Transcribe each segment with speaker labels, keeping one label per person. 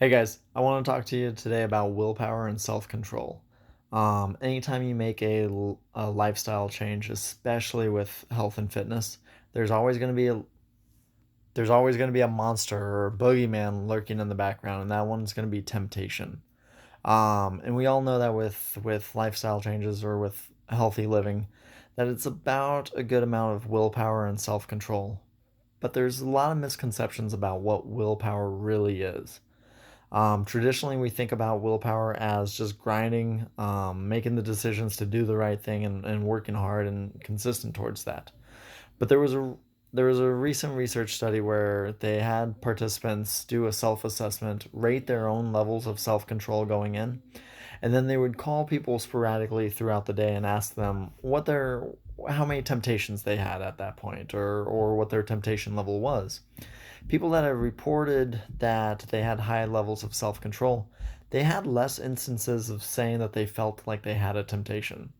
Speaker 1: Hey guys, I want to talk to you today about willpower and self-control. Anytime you make a lifestyle change, especially with health and fitness, there's always going to be a monster or a boogeyman lurking in the background, and that one's going to be temptation. And we all know that with lifestyle changes or with healthy living, that it's about a good amount of willpower and self-control. But there's a lot of misconceptions about what willpower really is. Traditionally, we think about willpower as just grinding, making the decisions to do the right thing, and working hard and consistent towards that. But there was a recent research study where they had participants do a self-assessment, rate their own levels of self-control going in, and then they would call people sporadically throughout the day and ask them how many temptations they had at that point, or what their temptation level was. People that have reported that they had high levels of self control, they had less instances of saying that they felt like they had a temptation.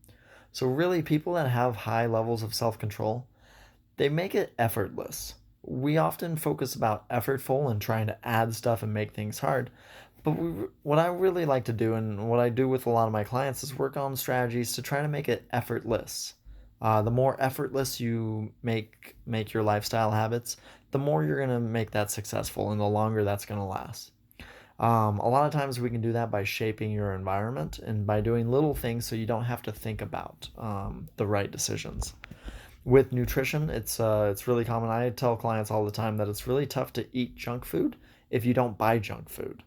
Speaker 1: So, really, people that have high levels of self control, they make it effortless. We often focus about effortful and trying to add stuff and make things hard. But what I really like to do, and what I do with a lot of my clients, is work on strategies to try to make it effortless. The more effortless you make your lifestyle habits, the more you're gonna make that successful, and the longer that's gonna last. A lot of times we can do that by shaping your environment and by doing little things so you don't have to think about the right decisions. With nutrition, it's really common. I tell clients all the time that it's really tough to eat junk food if you don't buy junk food.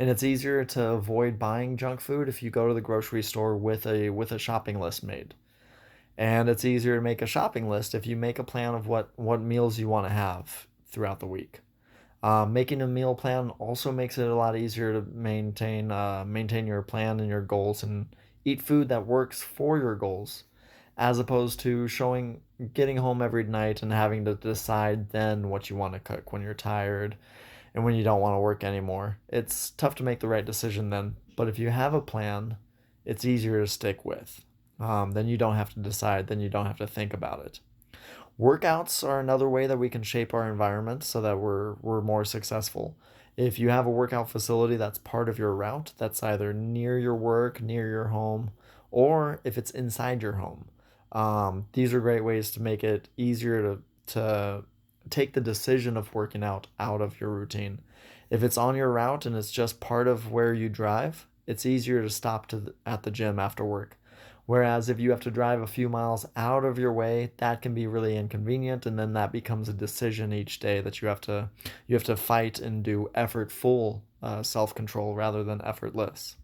Speaker 1: And it's easier to avoid buying junk food if you go to the grocery store with a shopping list made. And it's easier to make a shopping list if you make a plan of what meals you want to have throughout the week. Making a meal plan also makes it a lot easier to maintain your plan and your goals and eat food that works for your goals, as opposed to getting home every night and having to decide then what you want to cook when you're tired and when you don't want to work anymore. It's tough to make the right decision then, but if you have a plan, it's easier to stick with. Then you don't have to decide, then you don't have to think about it. Workouts are another way that we can shape our environment so that we're more successful. If you have a workout facility that's part of your route, that's either near your work, near your home, or if it's inside your home, these are great ways to make it easier to take the decision of working out of your routine. If it's on your route and it's just part of where you drive, it's easier to stop at the gym after work. Whereas if you have to drive a few miles out of your way, that can be really inconvenient, and then that becomes a decision each day that you have to fight and do effortful self control rather than effortless.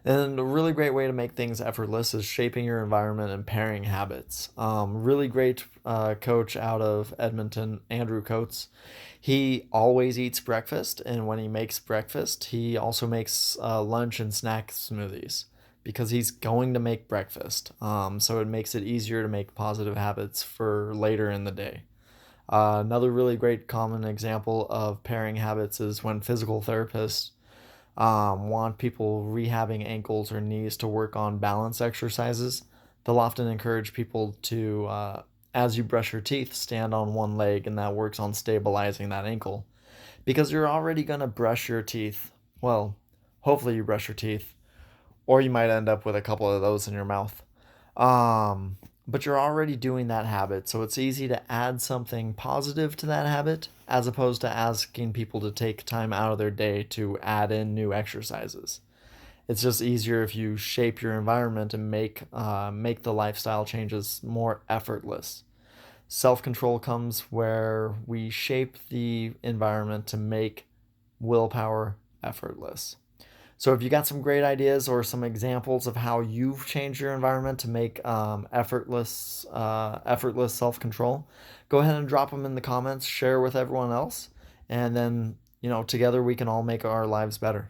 Speaker 1: And a really great way to make things effortless is shaping your environment and pairing habits. Really great coach out of Edmonton, Andrew Coates. He always eats breakfast, and when he makes breakfast, he also makes lunch and snack smoothies because he's going to make breakfast. So it makes it easier to make positive habits for later in the day. Another really great common example of pairing habits is when physical therapists want people rehabbing ankles or knees to work on balance exercises. They'll often encourage people to, as you brush your teeth, stand on one leg, and that works on stabilizing that ankle. Because you're already going to brush your teeth. Well, hopefully you brush your teeth, or you might end up with a couple of those in your mouth. Um, but you're already doing that habit, so it's easy to add something positive to that habit as opposed to asking people to take time out of their day to add in new exercises. It's just easier if you shape your environment and make the lifestyle changes more effortless. Self control comes where we shape the environment to make willpower effortless. So if you got some great ideas or some examples of how you've changed your environment to make effortless self control, go ahead and drop them in the comments. Share with everyone else, and then together we can all make our lives better.